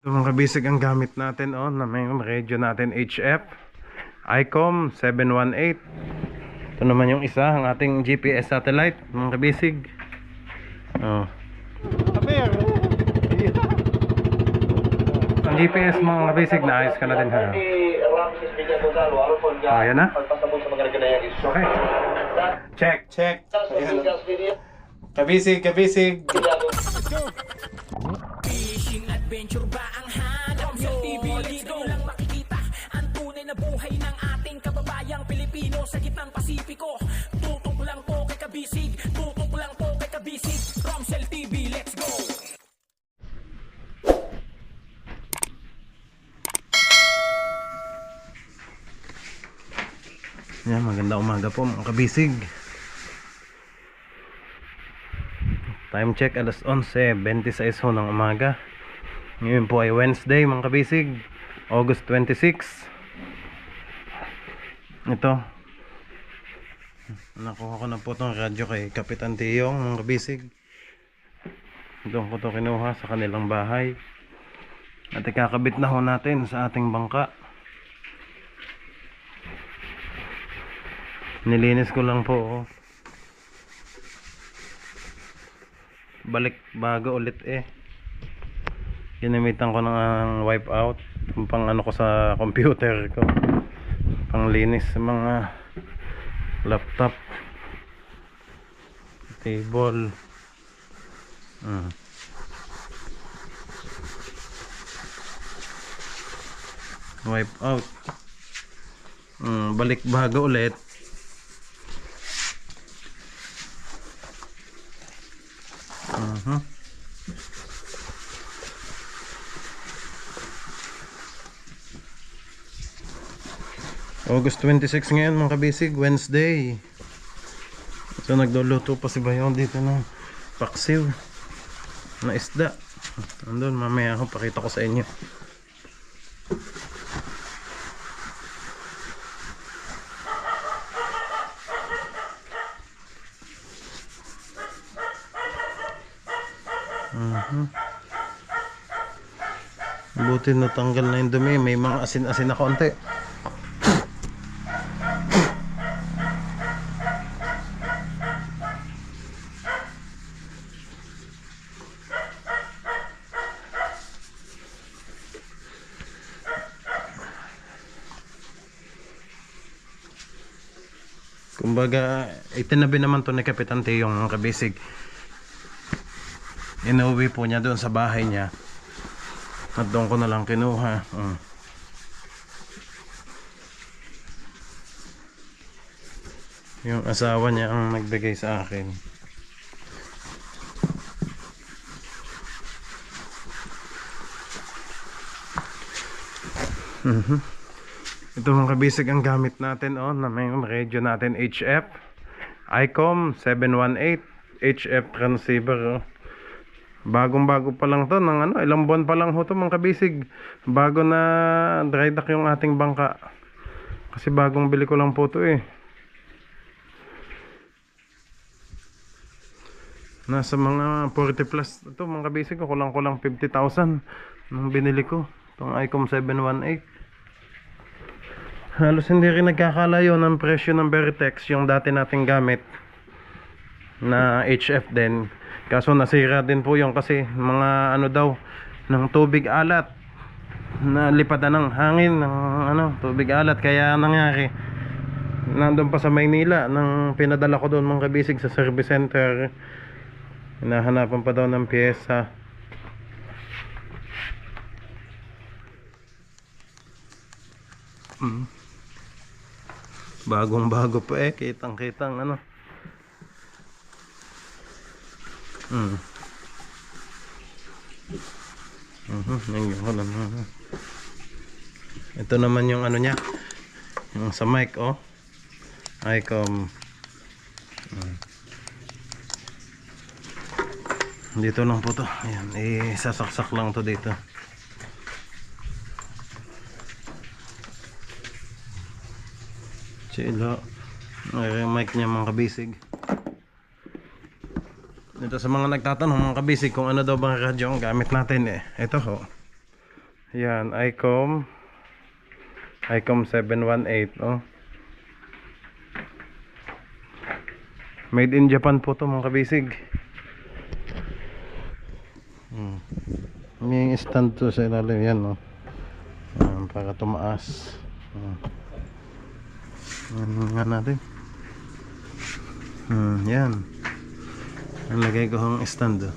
Ito mga kabisig ang gamit natin na may radio natin HF ICOM 718. Ito naman yung isa, ang ating GPS satellite mga kabisig. Ang GPS mga kabisig na ayos ka na din ha. Ayan na. Okay. Check. Ayan. Kabisig. Fishing adventure ba ang hanap nyo? Dito lang makikita ang tunay na buhay ng ating kababayang Pilipino sa gitnang Pasipiko. Tutok lang po kay Kabisig, Romsel TV, let's go! Yan, maganda umaga po mga kabisig. Time check alas 11:26 ho ng umaga. Ngayon po ay Wednesday mga kabisig, August 26. Ito, nakuha ko na po itong radyo kay Kapitan Tiyong mga kabisig. Doon ko ito kinuha sa kanilang bahay at ikakabit na ho natin sa ating bangka. Nilinis ko lang po balik bago ulit ginamitan ko ng wipe out pang ano ko sa computer ko, pang linis sa mga laptop, table. Wipe out, balik bago ulit. August 26 ngayon mga kabisig, Wednesday. So nagluluto pa si Bayon dito ng paksiw na isda. Andun, mamaya ako pakita ko sa inyo. Buti natanggal na yung dumi, may mga asin-asin na konti. Kumbaga, itinabi naman to ni Kapitan Tiyong mga kabisig. Inuwi po niya doon sa bahay niya at doon ko na lang kinuha. Yung asawa niya ang nagbigay sa akin. Ito mga kabisig ang gamit natin na may radio natin HF ICOM 718 HF transceiver. Bagong bago pa lang to, ng ilang buwan pa lang ho to mga kabisig, bago na dry dock yung ating bangka, kasi bagong bili ko lang po to nasa mga 40 plus ito mga kabisig. Kulang 50,000 nung binili ko itong ICOM 718. Halos hindi rin nagkakalayo ng presyo ng Vertex, yung dati nating gamit na HF din. Kaso nasira din po yung kasi mga daw ng tubig alat, na lipadan ng hangin ng tubig alat, kaya nangyari nandun pa sa Maynila nang pinadala ko doon mga kabisig sa service center. Hinahanapan pa daw ng piyesa. Bagong bago pa kitang ito naman yung niya, yung sa mic ICOM. Dito lang po to. Ayan, isasaksak lang to dito. Chilo. Yung mic niya mga kabisig. Ito sa mga nagtatanong mga kabisig kung ano daw bang radyo ang gamit natin ito ho. Yan, ICOM 718, oh. Made in Japan po to mga kabisig. May stand to sa ilalim yan, no. Para tumaas. Yan nga natin. Yan. Ang lagay ko ang stand, oh.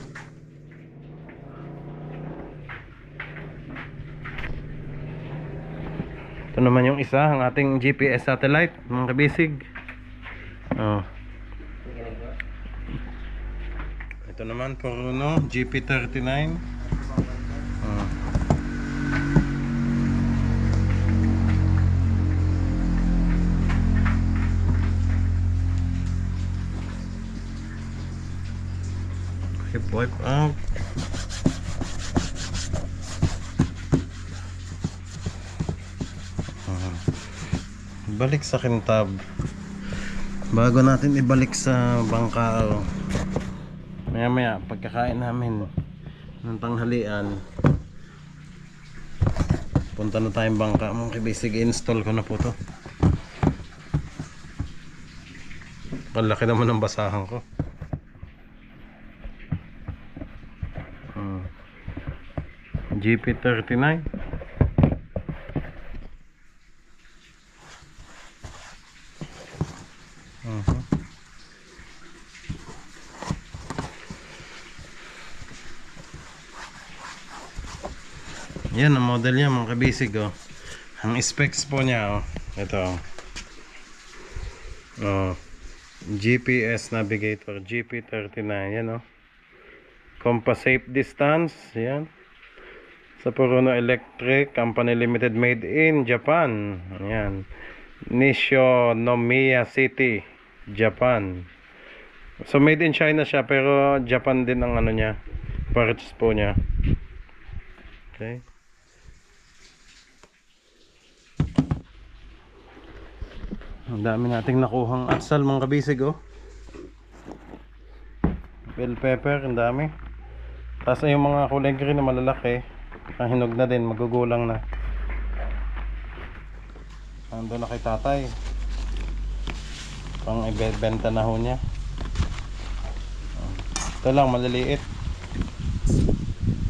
Ito naman yung isa, ang ating GPS satellite mga kabisig. Oh. Ito naman Puruno GP39. Oh. Hip wipe out. Balik sa kintab. Bago natin ibalik sa bangka, oh. Maya maya pagkakain namin ng tanghalian, punta na tayong bangka mga kabisig. Install ko na po to. Palaki naman ng basahan ko. GP39. Yan ang model niya mga kabisig, oh. Ang specs po niya, oh. Ito, oh. GPS navigator GP39. Yan, oh. Compass safe distance. Yan. Sa Puruno Electric Company Limited, made in Japan. Yan. Nishinomiya City, Japan. So made in China siya, pero Japan din ang ano niya, parts po niya. Okay. Ang dami nating nakuhang atsal mga kabisig, oh. Bell pepper, ang dami. Tapos yung mga kulay green na malalaki, ang hinog na din, magugulang na. Ando na kay tatay. Pang ibebenta na ho niya. Ito lang, maliliit.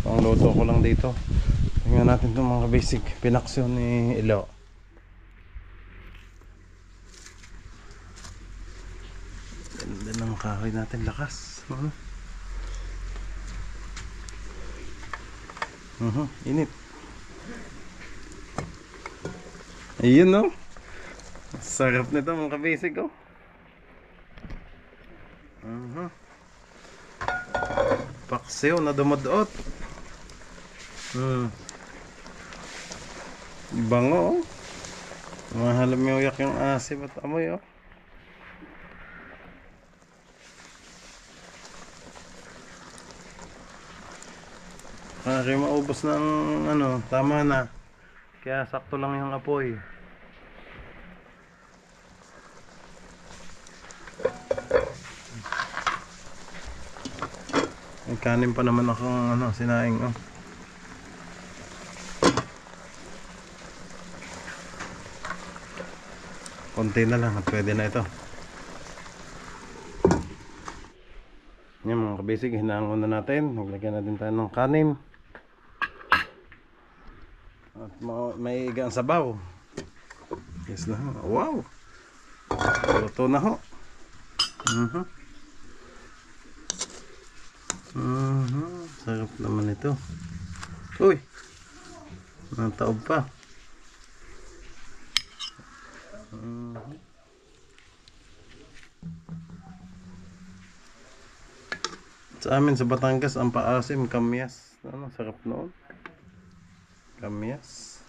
Pang luto ko lang dito. Tingnan natin itong mga basic pinaksyon ni Ilo. Ganda ng kahoy natin, lakas. Init. Ayun, no? Sarap nito mga kabisig, oh. Paksiw na dumudot. Bango, oh. Mahalam yung yak yung asim at amoy, oh. Kaya maubos ng ano, tama na. Kaya sakto lang yung apoy. May kanin pa naman akong ano, sinaing, oh. Konti na lang at pwede na ito. Yan mga kabisig, hinaangon na natin. Maglagyan natin tayo ng kanin. At may igang sabaw. Yes na. Wow! Luto na ho. Sarap naman ito. Uy! Nataob pa. Sa amin sa Batangas, ang paasim, kamyas. Ano, sarap noon. Kamyas.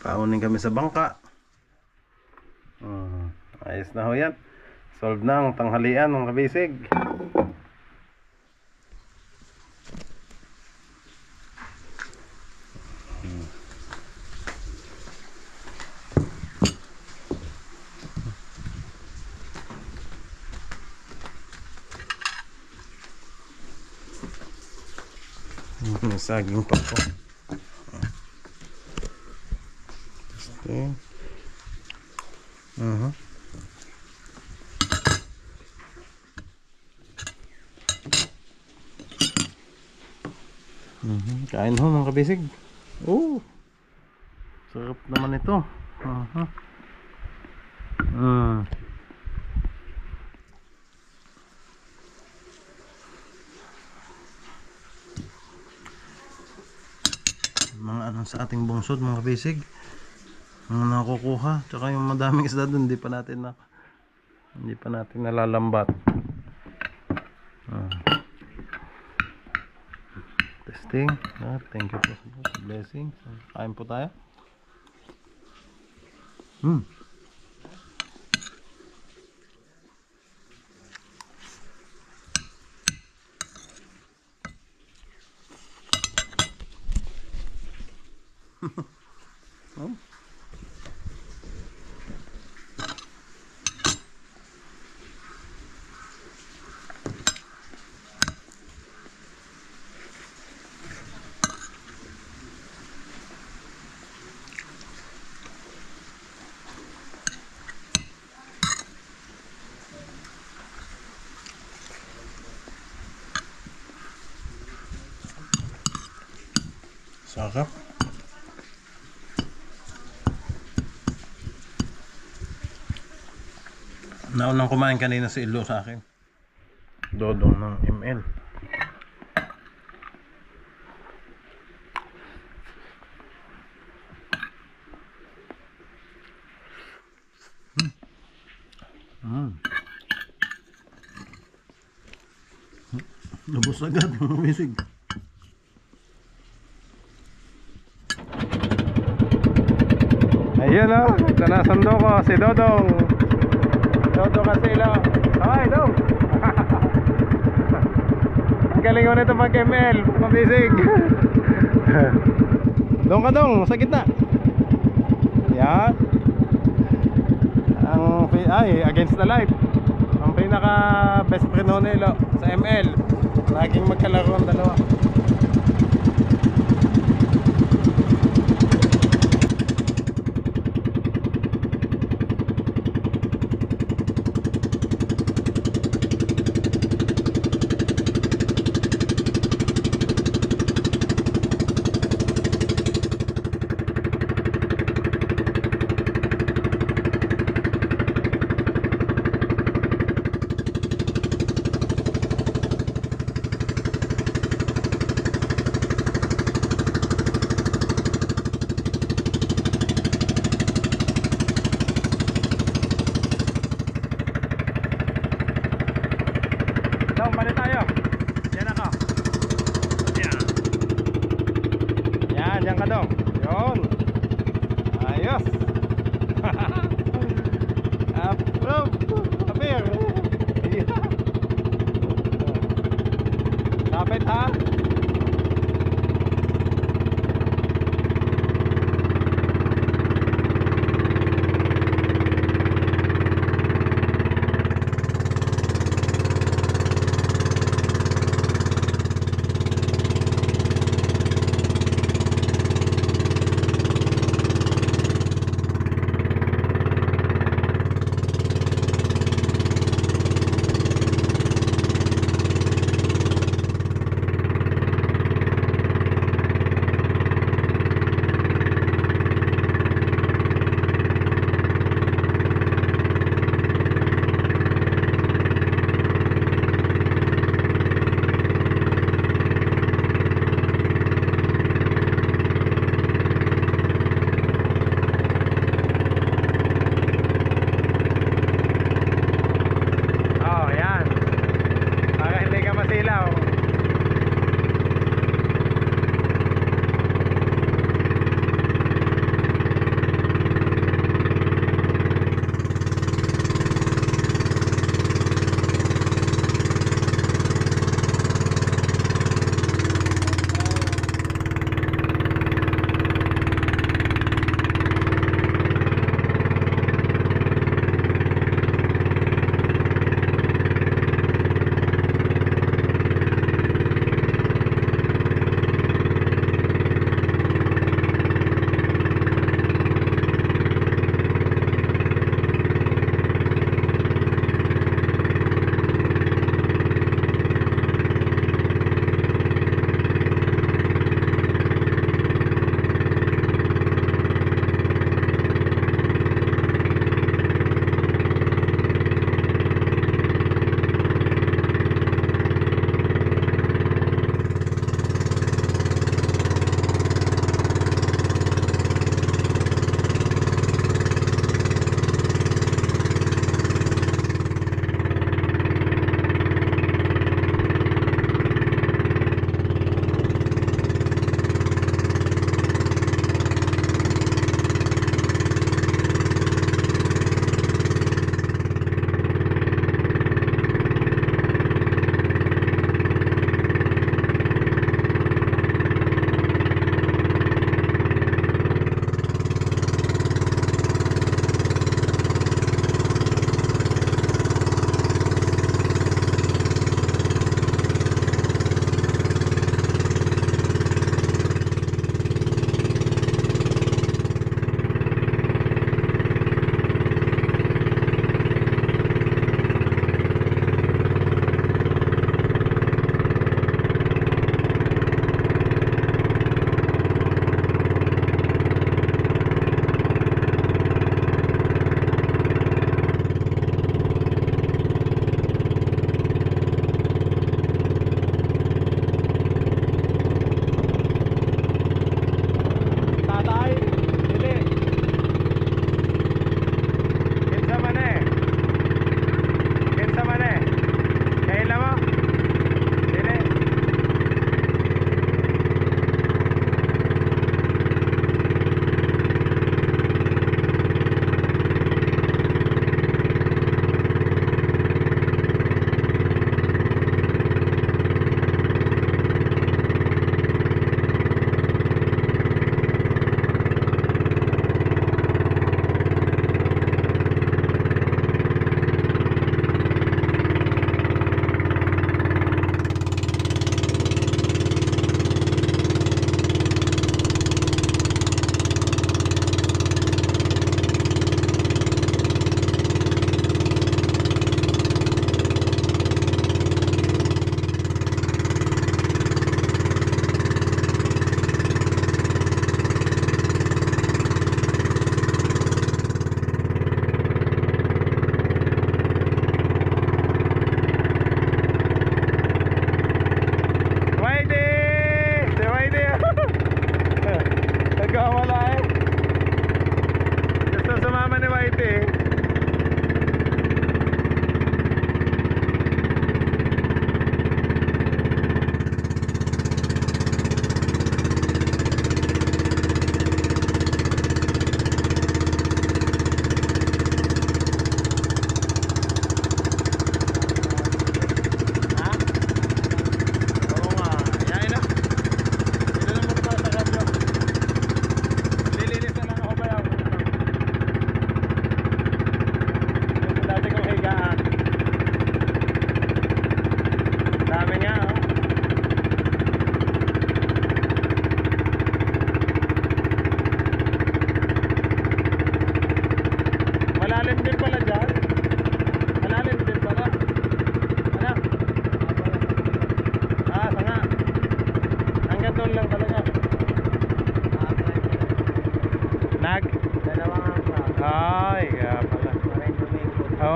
Paunin kami sa bangka. Ayos na ho yan. Solve na ang tanghalian ng kabisig. May saging pa po. Okay. Kain ho mga kabisig. Oh, sarap naman ito. Mga ano sa ating bungsod mga kabisig, mga nakukuha, tsaka yung madaming isda dun hindi pa natin nalalambat. Testing. Thank you po sa blessing. Kain po tayo. Sarap. Naunang kumain kanina si Ilo sa akin. Dodong ng ML. Lubos agad mga bisig. Ayun o, nanasundo ko si Dodong. Dodong kasi ilo. Ay, Dong. Ang galing ko nito pag ML, mabisig. Dong ka Dong, sa gitna. Yan. Ay, against the light. Ang pinaka best friend ho nilo sa ML. Laging magkalaro ang dalawa. Balik tayo. Yan ako. Yan. Yan ka Dong. Yun. Ayos. Approve. Apir. Kapit ha.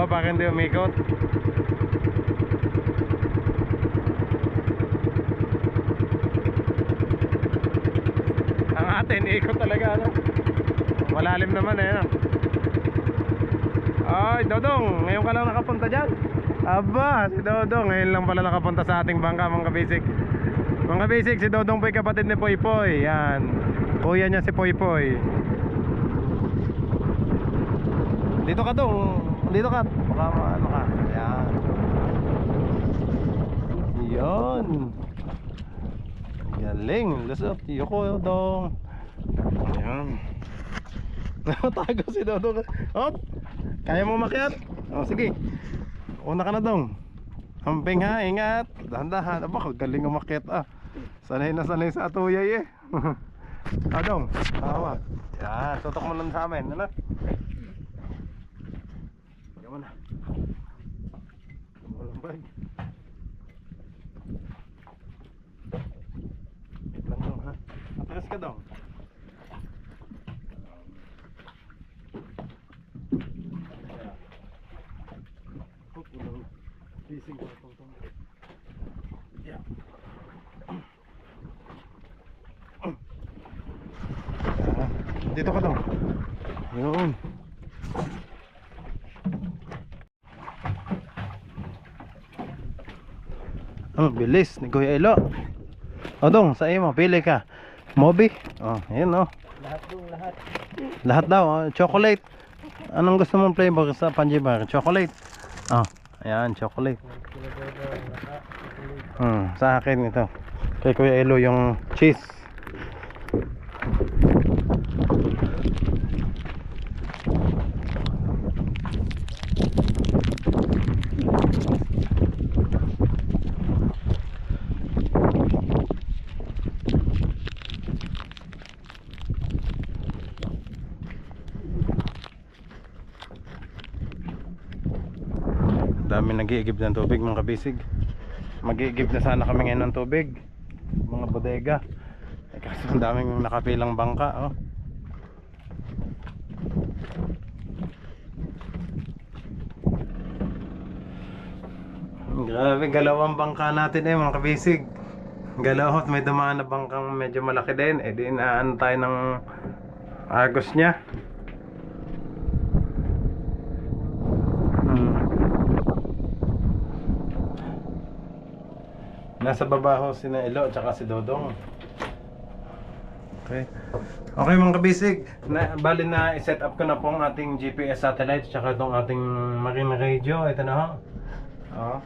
para hindi umikot. Ang atin, ikot talaga, ano? Malalim naman eh, no? Ay, Dodong, ngayon ka lang nakapunta dyan. Aba, si Dodong, ngayon lang pala nakapunta sa ating bangka, mga kabisig. Mga kabisig, si Dodong po'y kapatid ni Poy Poy. Yan, kuya niya si Poy Poy. Dito ka, Dong. Dito ka. Baka ano ka. Yan. Yan. Galing. Lusot. Yoko, Dong. Yan. Natago si Dodong. Oh, kaya mo makiat? Oh, sige. Una ka na, Dong. Hamping ha, ingat. Dahan-dahan. Aba, galing umakyat ah. Sanay na sanay sa atuyay eh. Dong. Tawa. Yan, tutok mo lang sa amin. Ano? Yaman na. Malambay. Wait lang, Dong, ha? Atras ka, Dong. Bising ko itong yeah. Dito ka, Dong. Yun. Bilis ni Kuya Elo. O, Dong, sa iyo mo, pili ka. Moby. Oh, ayun, oh. Lahat dong, lahat. Lahat daw, oh. Chocolate. Anong gusto mong flavor sa Panji Bar? Chocolate. Oh, ayan, chocolate. Sa akin ito. Kay Kuya Elo yung cheese. Dami nag-iigib ng tubig, mga kabisig. Mag-iigib na sana kami ngayon ng tubig, mga bodega. Kasi ang daming nakapilang bangka, oh. Grabe, galawang bangka natin eh, mga kabisig. Galawot, may dumaan na bangkang medyo malaki din. Eh di naan tayo ng agos niya. Nasa baba ho si Elo at saka si Dodong. Okay. Okay, mga kabisig, bali na i-set up ko na po ang ating GPS satellite at saka itong ating marine radio. Ito na ho. Oh.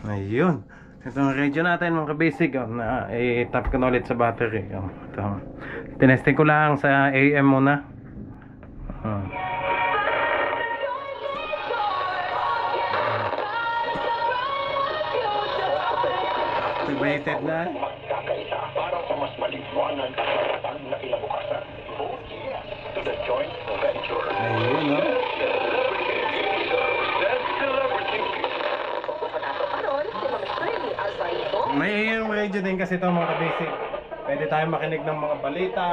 Ayun. Itong radio natin, mga kabisig, oh, na i-tap ko na ulit sa battery. Oh, ito. Tinesting ko lang sa AM muna. Oh. Activated na. Magkakaisa para sa mas maliwanag at matatag na kinabukasan. Vote yes to the joint venture. Ayun, no? May AM radio din kasi ito, mga kabisig. Pwede tayo makinig ng mga balita.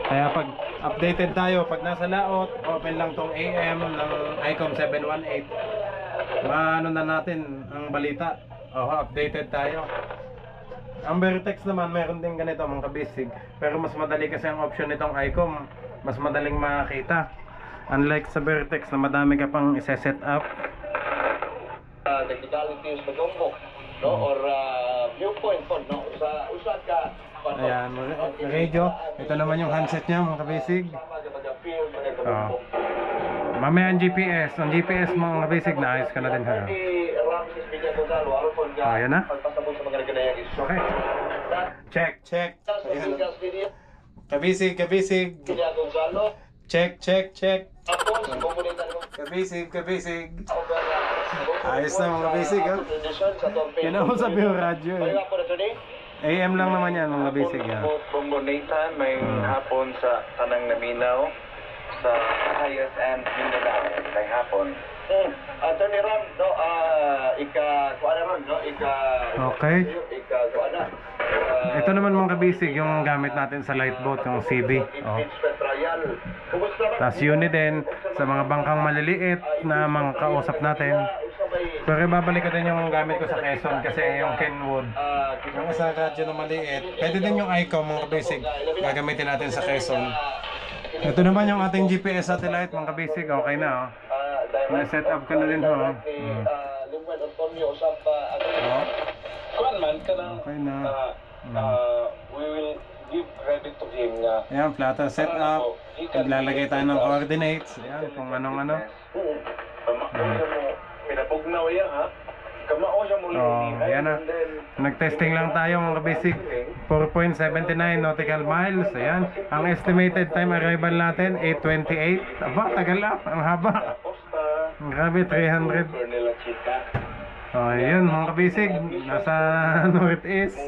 Kaya pag updated tayo, pag nasa laot, open lang tong AM ng ICOM 718. Maano na natin ang balita. Updated tayo. Ang Vertex naman, meron din ganito, mga kabisig. Pero mas madali kasi ang option nitong ICOM. Mas madaling makita. Unlike sa Vertex na madami ka pang isa-set up. Technicalities na gumbo, no? Or viewpoint po, no? Sa usad ka. Ayan, radio. Ito naman yung handset niya, mga kabisig. Mamaya ang GPS. Ang GPS, mga kabisig, naayos ka na din. Ayan na. Okay. Check, check. Ayan. Kabisig, kabisig. Check, check, check. Kabisig, kabisig. Ayos na, mga kabisig, ha? Kinausap yung radyo, eh. AM lang naman yan, mga kabisig, ha? Bongbonatan, may hapon sa Tanang Naminaw, sa Hayas and Mindanao, may hapon. Attorney Ram, no, ika-kuana ron, no, Okay. ika-kuana. Ito naman mga kabisig, yung gamit natin sa light boat, yung CB. Oh. Tapos yun din sa mga bangkang maliliit na mga kausap natin. Pero babalik ko din yung gamit ko sa Quezon kasi yung Kenwood. Yung isa radyo na maliit. Pwede din yung ICOM mga kabisig. Gagamitin natin sa Quezon. Ito naman yung ating GPS satellite mga kabisig. Okay na oh. Na-set up ka na din ho. Oh. Okay na. We will give credit to him na Ayan, plato set up. Naglalagay tayo ng coordinates. Ayan, kung anong ano. pinapugnaw yan ha. Kamao siya muli. Oh, ayan na. Nag-testing lang tayo mga basic. 4.79 nautical miles. Ayan. Ang estimated time arrival natin 8:28. Aba, tagal lang. Ang haba. Grabe, 300. Oh, yun mga kabisig. Nasa northeast.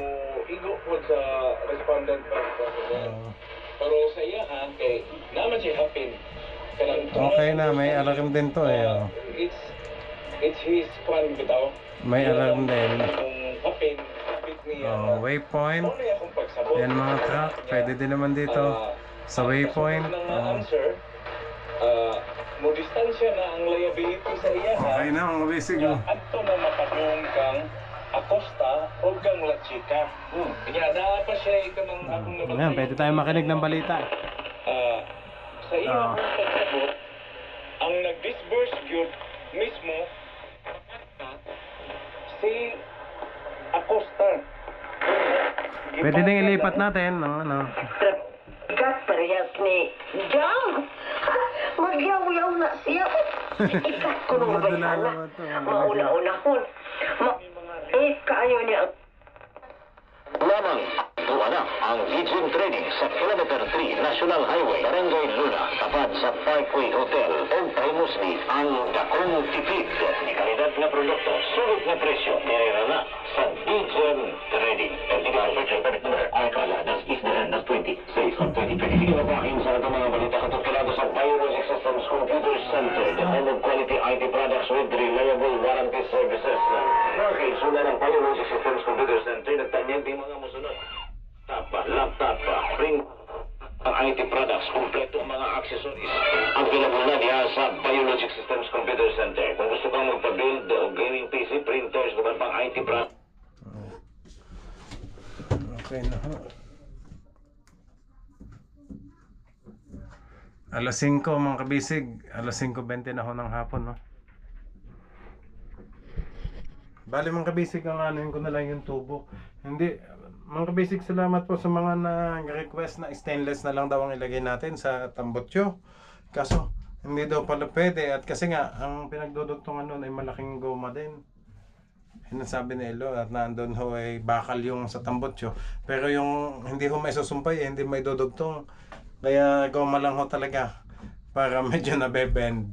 Igo po sa respondent pa. Pero sa iya ha, kay naman siya hapin. Okay na, may alarm din to eh. Oh. It's his plan bitaw. May alarm din. Kung hapin niya. Oh, waypoint. Yan mga truck. Pwede din naman dito. Sa waypoint. Oh. Answer, mo distansya na ang liability sa iya ha. Okay na mga kabisig. Oh. Adto na makatulong kang Acosta o kang La Chica. Kanya naa pa siya ito ng akong nabatay. Ayan, pwede tayo makinig ng balita. Sa iyo Ah. akong pagsabot, ang nag-disburse yun mismo si Acosta. Pwede din ilipat natin. No, no. Gat parehas ni Jam. Magyaw-yaw na siya. Ikat ko nung Madala bayana. naman to. Mauna-una ko. Kaayo niya. Lamang tuwana ang Legion Training sa Kilometer 3 National Highway, Barangay Luna, tapat sa Parkway Hotel. O pahimusli ang Dakong Tipid. Di kalidad na produkto, sulit na presyo, nirira na sa Legion Training. Vertical Purchase Permit Number Alcala, das Isdahan, das 26 on 2020. Iwabahin sa ating mga balita katulad sa Biologic Systems Computer Center, defended quality IT products with reliable warranty services. Okay, suna ng Biologic Systems Computer Center, nagtanyag din mga musunod. Tapa, laptop, print, ang IT products, kompleto ang mga accessories. Ang pinagmula niya sa Biologic Systems Computer Center. Kung gusto kang magpa-build o gaming PC, printers, kung pang IT products, Okay na ho. Alas 5 mga kabisig. Alas 5:20 na ho ng hapon. No? Bali mga kabisig, ang anuin ko na lang yung tubo. Hindi, mga kabisig, salamat po sa mga nag-request na stainless na lang daw ang ilagay natin sa tambutso. Kaso, hindi daw pala pwede. At kasi nga, ang pinagdudugtungan nun ay malaking goma din. Sinasabi ni Elo at nandun ho ay bakal yung sa tambutso. Pero yung hindi ho may susumpay, hindi may dudugtong. Kaya goma lang ho talaga para medyo nabebend.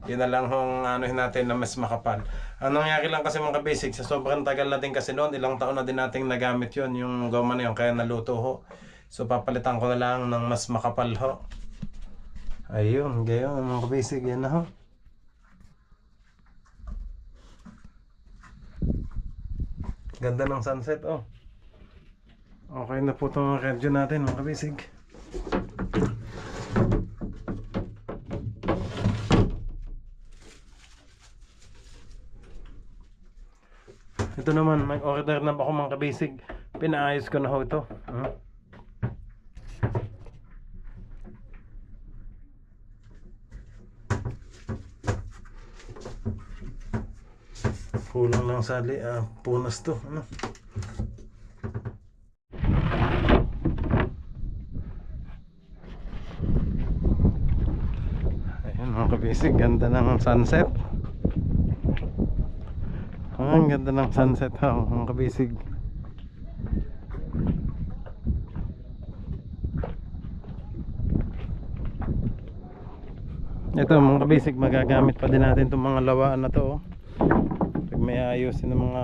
Yun na lang hong anuhin natin na mas makapal. Ang nangyari lang kasi mga basic, sa sobrang tagal na din kasi noon, ilang taon na din nating nagamit yun, yung goma na yun, kaya naluto ho. So papalitan ko na lang ng mas makapal ho. Ayun, gayon mga basic, yan na ho. Ganda ng sunset, oh. Okay na po itong radio natin, mga kabisig. Ito naman, may order na ako mga kabisig. Pinaayos ko na ho ito. Kulang lang sali, punas to. Ano? Ayun mga kabisig, ganda ng sunset. Ang ganda ng sunset ha, mga kabisig. Ito mga kabisig, magagamit pa din natin itong mga lawaan na to. Pag may ayusin ng mga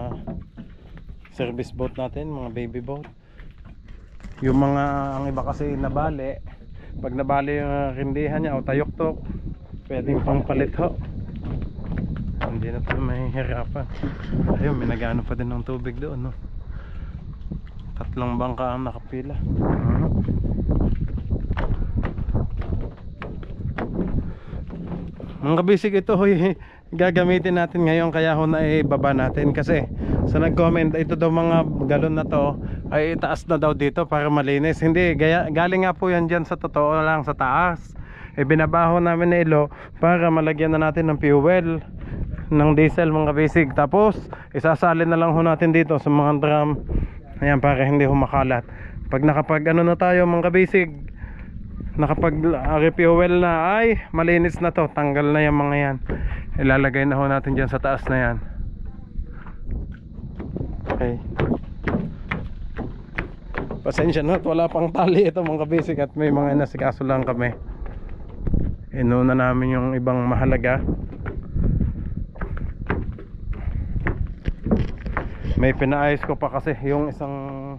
service boat natin, mga baby boat. Yung mga, ang iba kasi nabali, pag nabali yung rindihan niya o tayok-tok, pwedeng pangpalit ho. Hindi na tayo mahihirapan. Ayun, may nagano pa din ng tubig doon, no? 3 bangka ang nakapila. Mga kabisig, ito hoy, gagamitin natin ngayon, kaya ho na ibaba natin kasi sa nag-comment, ito daw mga galon na to ay itaas na daw dito para malinis. Hindi, galing nga po yan dyan sa totoo lang sa taas. Binabaho namin na ilo para malagyan na natin ng fuel ng diesel mga kabisig. Tapos isasalin na lang ho natin dito sa mga drum. Ayan, para hindi ho makalat. Pag nakapag ano na tayo mga kabisig, nakapag refuel na, ay malinis na to, tanggal na yung mga yan. Ilalagay na ho natin dyan sa taas na yan. Okay, pasensya na at wala pang tali ito mga kabisig, at may mga nasikaso lang kami. Inuna namin yung ibang mahalaga. May pinaayos ko pa kasi yung isang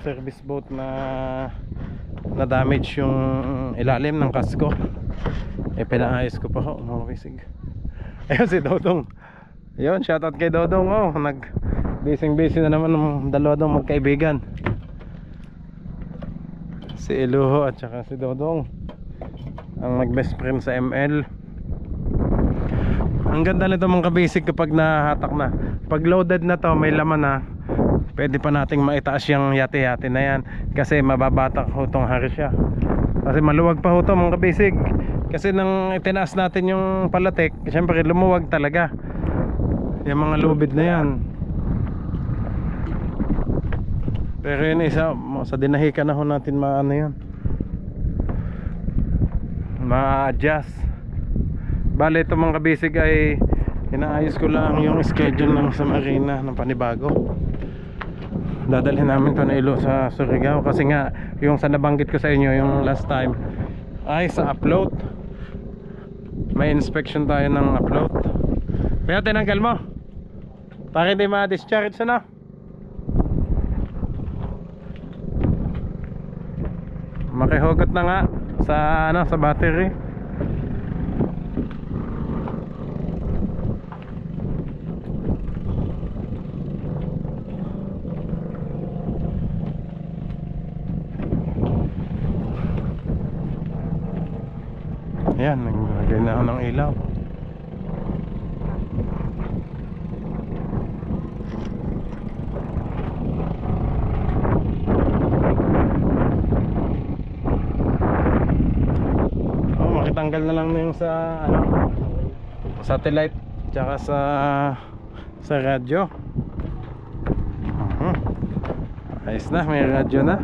service boat na damage yung ilalim ng kasko. Pinaayos ko pa ho mga kabisig. Ayun si Dodong. Ayun, shoutout kay Dodong. Nag busy na naman ng dalawa dong magkaibigan, si Iluho at saka si Dodong, ang nag best friend sa ML. Ang ganda nito mga kabisig kapag nahatak na. Pag loaded na to, may laman na, pwede pa nating maitaas yung yate-yate na yan kasi mababatak ho tong hari siya. Kasi maluwag pa ho to mga kabisig. Kasi nang itinaas natin yung palatik, syempre lumuwag talaga yung mga lubid na yan. Pero yun isa, sa dinahikan na ho natin maano yun, ma-adjust. Bale ito mga kabisig ay inaayos ko lang yung schedule ng sa marina ng panibago. Dadalhin namin to na ilo sa Surigao kasi nga yung sa nabanggit ko sa inyo yung last time ay sa upload. May inspection tayo ng upload. Kaya tinanggal mo para hindi ma-discharge na. Makihugot na nga sa sa battery. Ayan, naglagay na ako ng ilaw. Makitanggal na lang na yung sa satellite tsaka sa radyo. Ayos na, may radyo na.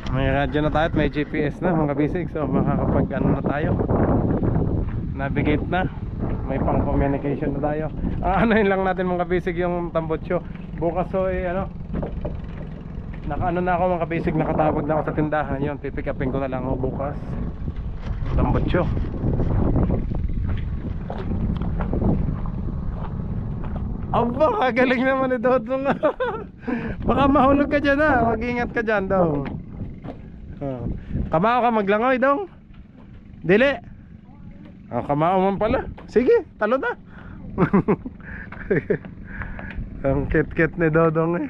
May radyo na tayo at may GPS na mga kabisig. So makakapag ano na tayo, navigate na. May pang communication na tayo. Anoin lang natin mga kabisig yung tambotso. Bukas so nakaano na ako mga kabisig, nakatawag na ako sa tindahan. Yun, pipick upin ko na lang ako bukas tambotso. Aba, kagaling naman ni Dodong. Baka mahulog ka dyan mag-ingat ka dyan daw. Kamao ka maglangoy dong? Dili? Kamao man pala. Sige, talo na. Ang kit-kit ni Dodong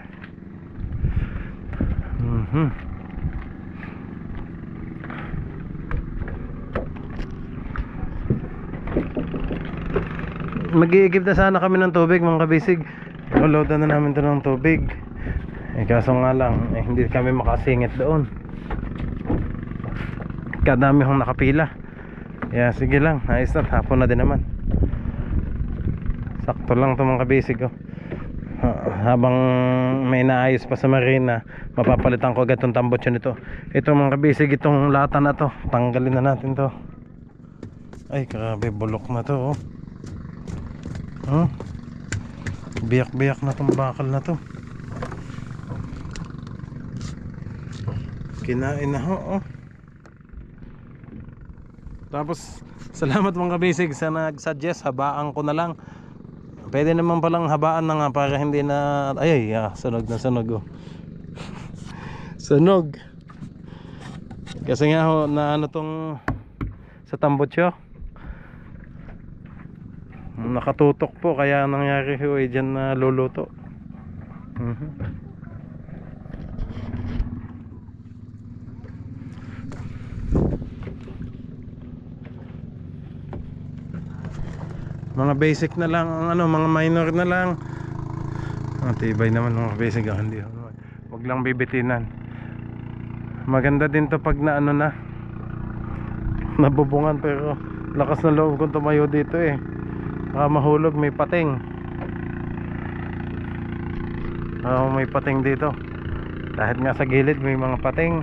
Mag-iigib na sana kami ng tubig mga kabisig. Loadan na namin ito ng tubig. Kaso nga lang hindi kami makasingit doon. Kadami hong nakapila. Sige lang, ayos na, hapon na din naman. Sakto lang ito mga kabisig habang may naayos pa sa marina, mapapalitan ko agad itong tambotso nito. Ito mga kabisig, itong lata na to, tanggalin na natin to. Ay grabe, bulok na to biyak-biyak na tong bakal na to. Kinain na ho Tapos salamat mga kabisig sa nag-suggest, habaan ko na lang. Pwede naman palang habaan na nga para hindi na sunog na sunog sunog. Kasi nga ho na ano tong sa tambotso, nakatutok po, kaya nangyari ho dyan na luluto. Mga basic na lang, ang ano, mga minor na lang. Tibay naman mga basic, hindi. Wag lang bibitinan. Maganda din to pag na ano na nabubungan, pero lakas na loob kong tumayo dito eh. Baka mahulog, may pating. May pating dito. Kahit nga sa gilid may mga pating.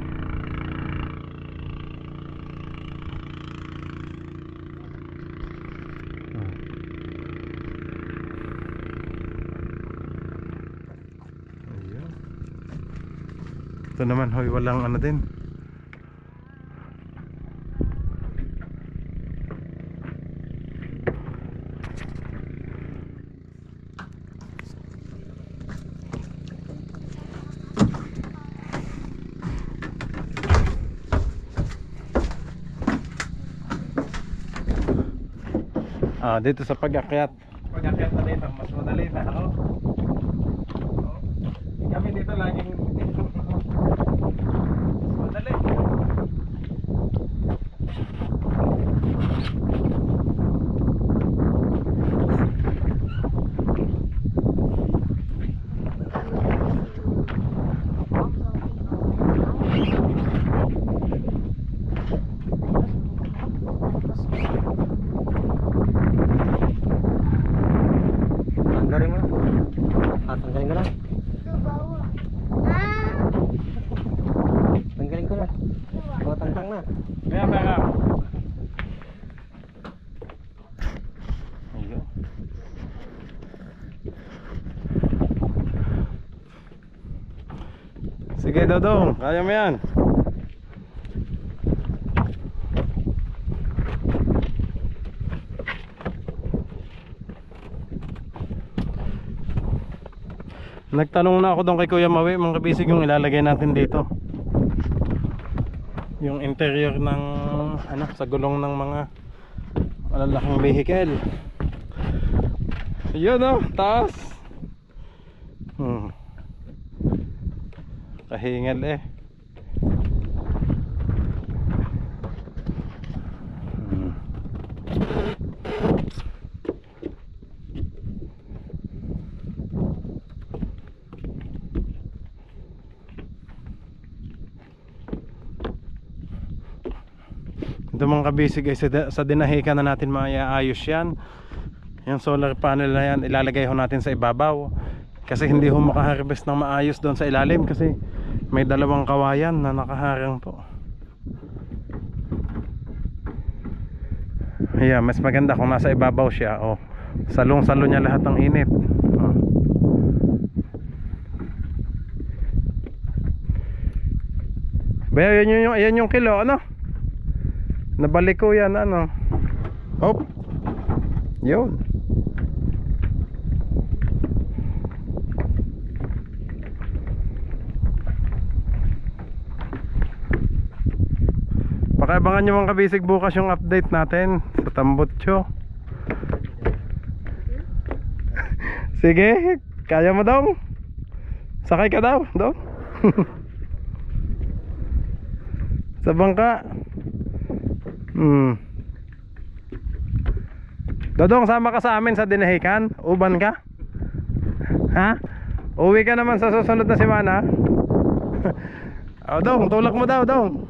Ayan. Ito naman hoy, walang ano din. Dito sa pag-akyat na dito, mas madali na ako. Kami dito laging madali. Tanggalin mo na. Tanggalin ko na. Tanggalin ko na. Tangtang na. Kaya. Ayun. Sige Dodong, kaya mo yan. Nagtanong na ako doon kay Kuya Mawi, mga kabisig, yung ilalagay natin dito. Yung interior ng ano, sa gulong ng mga malalaking vehicle. Yun oh, taas. Kahingal eh. Ito mga kabisig ay sa dinahikan na natin maaayos yan. Yung solar panel na yan ilalagay ho natin sa ibabaw, kasi hindi ho makaharvest ng maayos doon sa ilalim kasi may dalawang kawayan na nakaharang po. Ayan, mas maganda kung nasa ibabaw siya. Salong-salo niya lahat ng init. Baya, yan yung kilo, ano? Nabalik ko yan, ano? Hop. Yun. Pakaibangan nyo mga kabisig bukas yung update natin sa Tambutso. Sige, kaya mo daw. Sakay ka daw, dong. Sa bangka. Dodong, sama ka sa amin sa dinahikan. Uban ka? Ha? Uwi ka naman sa susunod na semana. Dong, tulak mo daw, dong.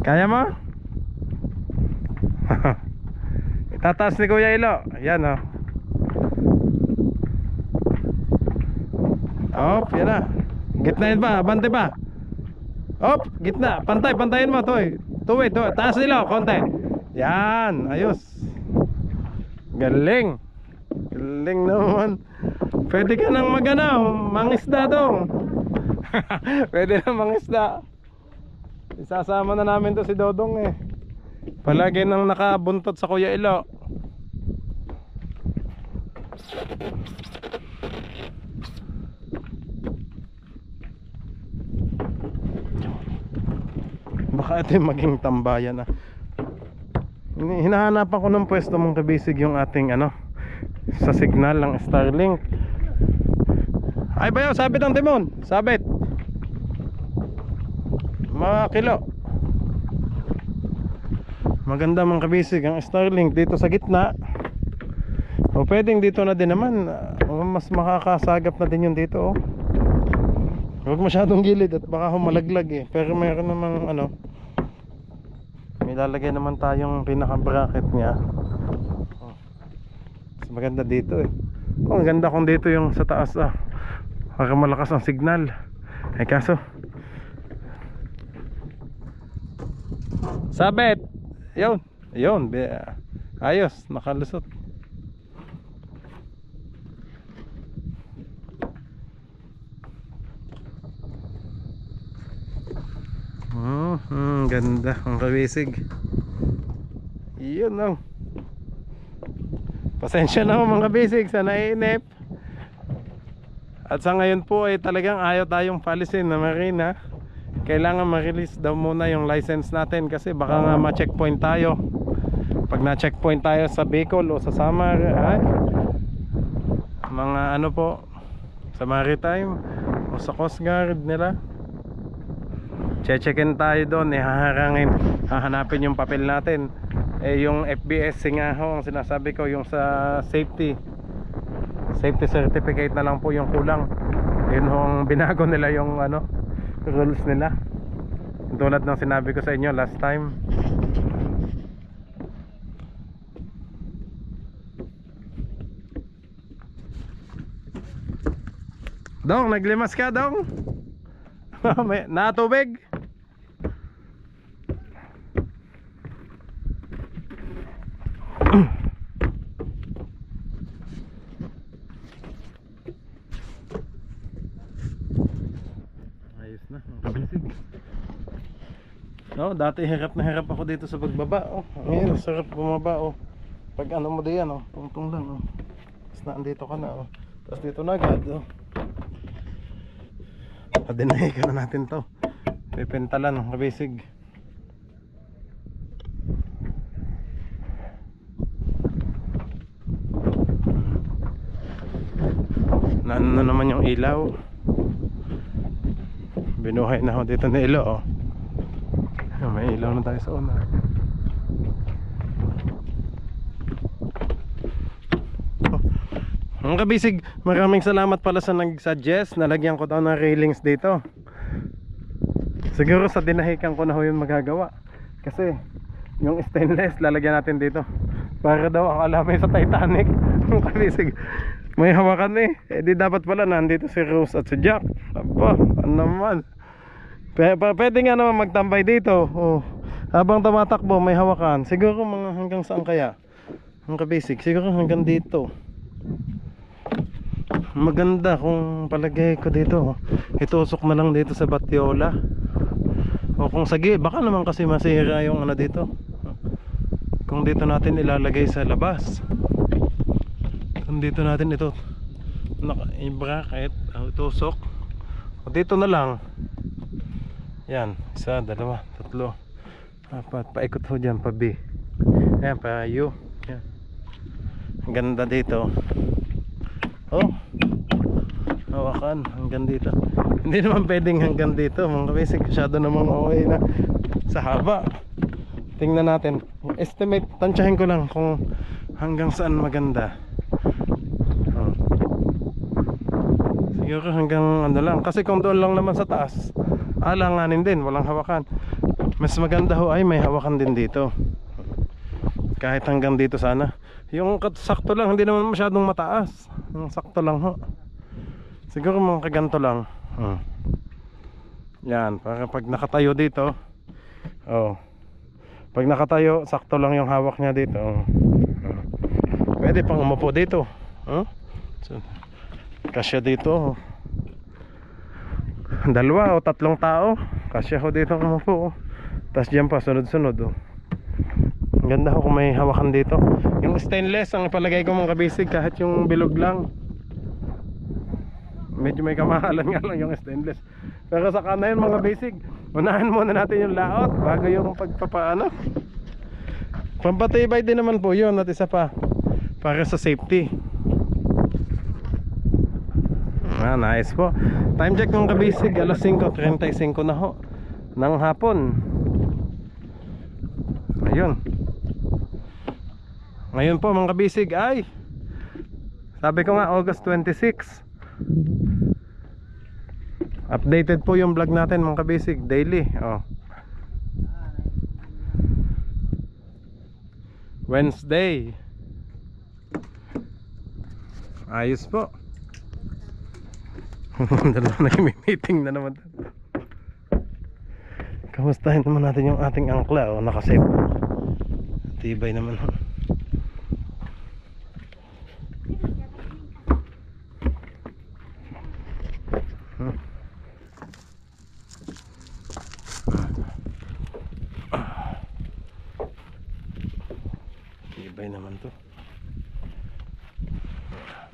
Kaya mo? Itataas ni Kuya Ilo. Yan oh. Yan na. Gitnain pa, abante pa. Gitna, pantayin mo to eh. Tuwid, taas nila, konti. Yan, ayos. Galing. Galing naman. Pwede ka nang mangisda dong. Pwede nang mangisda. Isasama na namin to si Dodong eh. Palagi nang nakabuntot sa Kuya Ilo. Baka ito yung maging tambayan na. Hinahanapan ko ng pwesto mong kabisig yung ating sa signal ng Starlink. Ay bayaw, sabit ang timon. Sabit. Mga kilo. Maganda mga kabisig ang Starlink dito sa gitna. O pwedeng dito na din naman. Mas makakasagap na din yun dito. Huwag masyadong gilid at baka humalaglag eh. Pero mayroon namang ano, may lalagay naman tayong pinaka bracket niya. Mas maganda dito eh. Ang ganda kung dito yung sa taas para malakas ang signal. Ay kaso sabit. Yun. Ayos, nakalusot. Ganda ang kabisig. Yun pasensya na mga kabisig sa naiinip. At sa ngayon po ay talagang ayaw tayong palisin na marina. Kailangan ma-release daw muna yung license natin kasi baka nga ma-checkpoint tayo. Pag na-checkpoint tayo sa Bicol o sa Samar, mga ano po, sa Maritime o sa Coast Guard nila, checkin tayo doon, hahanapin yung papel natin. Yung FBS nga ho, ang sinasabi ko, yung sa safety certificate na lang po yung kulang. Yun ho ang binago nila yung rules nila, tulad ng sinabi ko sa inyo last time. Dong, naglimas ka dong? May natubig? No, dati hirap na hirap ako dito sa pagbaba. Ngayon sarap bumaba. Pag ano mo diyan, tungtong lang. Tapos naandito ka na. Tapos dito na agad. Padinay ka na natin to. Pipintalan ng kabisig. Naano na naman yung ilaw. Binuhay na ako dito na ilaw. May ilaw na tayo sa una. Mga kabisig, maraming salamat pala sa nag-suggest na lagyan ko daw ng railings dito. Siguro sa dinahikan ko na ho yun magagawa. Kasi yung stainless lalagyan natin dito. Para daw ang alamay sa Titanic. Mga kabisig, may hawakan di dapat pala nandito si Rose at si Jack. Aba, ano naman. Pwede nga naman magtambay dito. Habang tumatakbo may hawakan. Siguro mga hanggang saan kaya? Ang kabisig, siguro hanggang dito. Maganda kung palagay ko dito. Itusok na lang dito sa Batiola. O kung sagi, baka naman kasi masira yung dito. Kung dito natin ilalagay sa labas. Kung dito natin ito i-bracket, itusok. O dito na lang. Yan, 1, 2, 3, 4. Paikot ho dyan, pa B. Ayan, pa U. Yan. Ang ganda dito. Hawakan hanggang dito. Hindi naman pwedeng hanggang dito. Mga kabisig, masyado namang okay na sa haba. Tingnan natin. Estimate, tansyahin ko lang kung hanggang saan maganda. Siguro hanggang lang. Kasi kung doon lang naman sa taas, alanganin din, walang hawakan. Mas maganda ho ay may hawakan din dito. Kahit hanggang dito sana. Yung sakto lang, hindi naman masyadong mataas. Yung sakto lang ho. Siguro mga kaganto lang. Yan, para pag nakatayo dito. Pag nakatayo, sakto lang yung hawak niya dito. Pwede pang umupo dito. Kasya dito. 2 o 3 tao kasya ho dito umupo. Tapos dyan pa sunod-sunod. Ang ganda ho kung may hawakan dito. Yung stainless ang ipalagay ko mga kabisig, kahit yung bilog lang. Medyo may kamahalan nga lang yung stainless. Pero saka na yun mga basic, unahan muna natin yung layout bago yung pagpapaano. Pampatibay din naman po yun at isa pa para sa safety. Nice po. Time check ng kabisig, alas 5:35 na ho ng hapon. Ayun. Ngayon po mga kabisig ay, sabi ko nga, August 26. Updated po yung vlog natin mga kabisig, daily. Wednesday. Ayos po. Dalawa na yung meeting na naman. Kamustahin naman natin yung ating angkla. Nakasave. Tibay naman. Tibay naman to.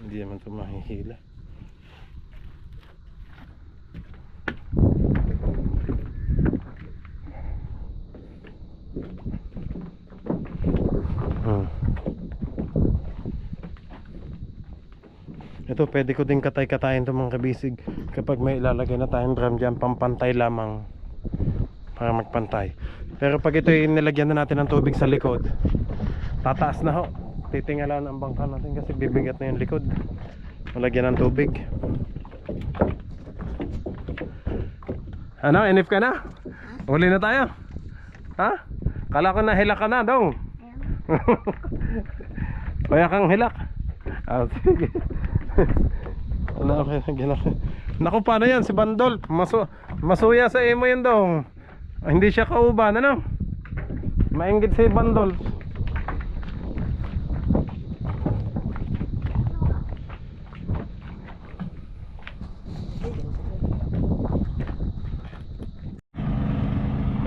Hindi naman to mahihila. Ito pwede ko din katay-katayin to mga kabisig kapag may ilalagay na tayong drum dyan, pampantay lamang para magpantay. Pero pag ito nilagyan na natin ng tubig sa likod, tataas na ho. Titingalan ang bangka natin kasi bibigat na yung likod. Malagyan ng tubig. Ano, inif ka na? Uli na tayo. Ha? Kala ko na hilak ka na daw. Kaya kang hilak. Sige. Wala ako hilak. Naku, paano yan si Bandol? Masuya sa imo yun daw. Hindi siya kauban, ano? Mainggit si Bandol.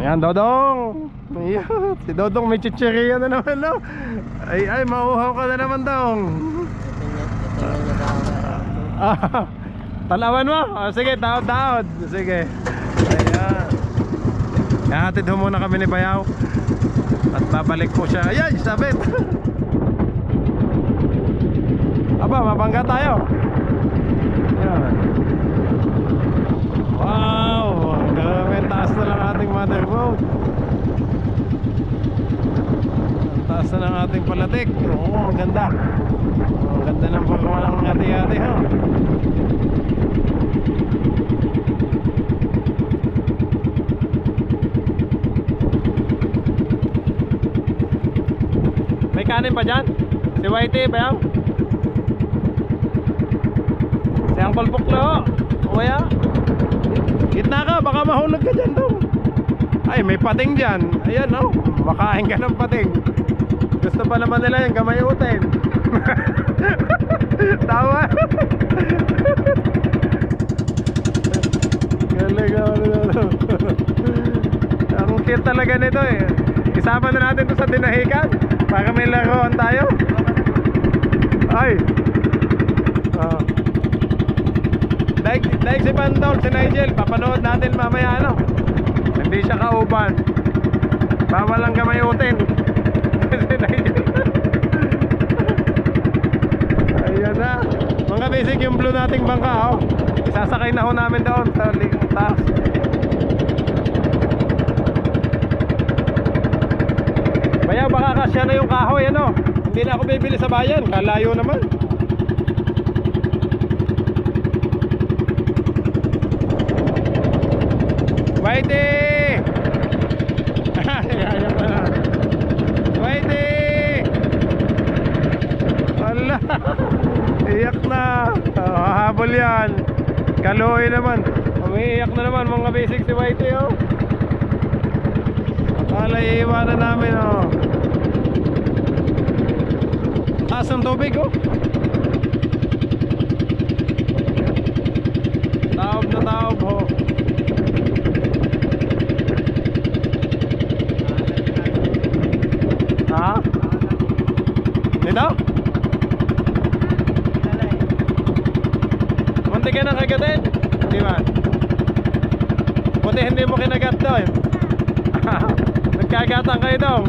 Ayan, Dodong. Ayan, si Dodong may chichiriya na naman, no? Ay, mauhaw ka na naman, Dong. Talawan mo? Sige, taod. Sige. Ayan. Hatid ho muna kami ni Bayaw. At babalik po siya. Ayan, sabit. Aba, mabangga tayo. Ayan. Wow, grabe, taas na lang ating motherboard. Taas na lang ating palatik. Oo, maganda. Ang ganda ng forma ng hati-hati, ha. May kanin pa dyan? Si Whitey ba yan? Si Uncle Puklo. Uya. Gitna ka, baka mahulog ka dyan daw. Ay, may pating dyan. Ayan, oh, makain ka ng pating. Gusto pa naman nila yung gamay utin. Tawa. Galing. Ang cute talaga nito eh. Isama na natin to sa dinahikan para may laruan tayo. Ay. Like si Bandol, si Nigel, papanood natin mamaya, ano. Hindi siya kauban. Bawal lang gamayutin. Si Nigel. Ayan na. Mga basic yung blue nating bangka, oh. Isasakay na ho namin doon sa taas. Bayaw, baka kasya na yung kahoy, ano. Hindi na ako bibili sa bayan, kalayo naman. Whitey! Ayan pa na. Whitey! Wala. Iyak na. Hahabol yan. Kaluoy naman. Umiiyak na naman mga basic si Whitey, oh. Akala iiwanan namin, oh. Taas ng tubig, oh. Taob na taob, oh. Ha? Dito? Munti ka na kagatin? Hindi man. Buti hindi mo kinagat doon. Nagkagatan kayo doon.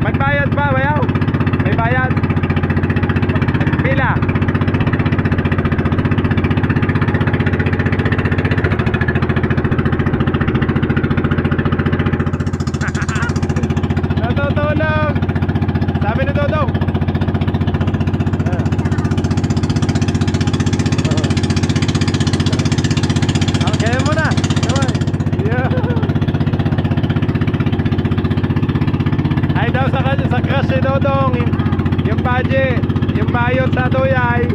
Magbayad pa, bayaw. May bayad. Pila. Natutulog. Sabi ni Dodong. Okay mo na. Yeah. Ay daw sa crush ni Dodong, yung budget, yung bayot sa tuyay.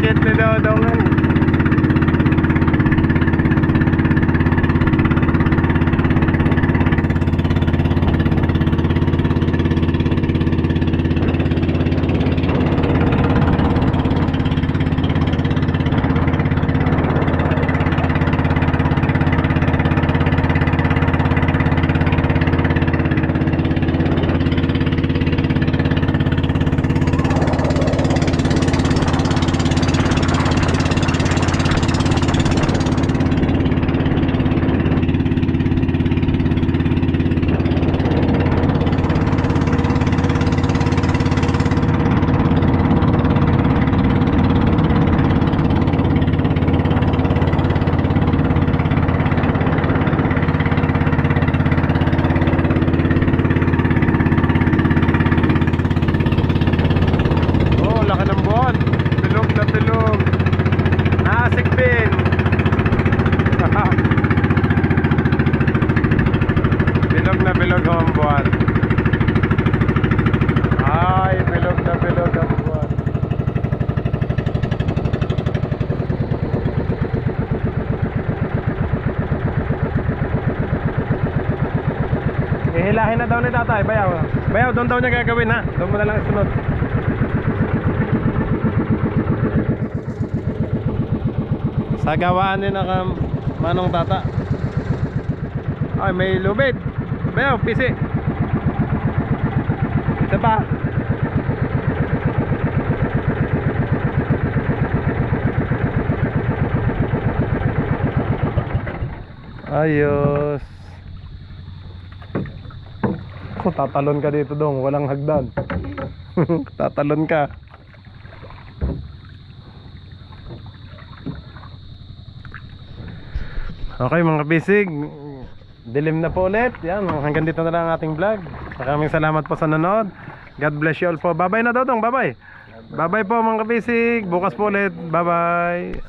Kit ni Dodong. Bilog ang buwan. Ay, bilog na bilog ang buwan. Ihilahin na daw ni tatay. Bayaw. Bayaw, doon daw niya gagawin ha. Doon mo na lang isunod. Sa gawaan ni na manong tata. Ay, may lubid. Bayaw, pisi. Isa pa. Ayos. Kung tatalon ka dito dong, walang hagdan. Tatalon ka. Okay mga bisig, dilim na po ulit. Yan, hanggang dito na lang ang ating vlog. Maraming salamat po sa nanood. God bless you all po. Bye bye na Dodong, bye bye. Bye bye po mga bisig. Bukas po ulit. Bye bye.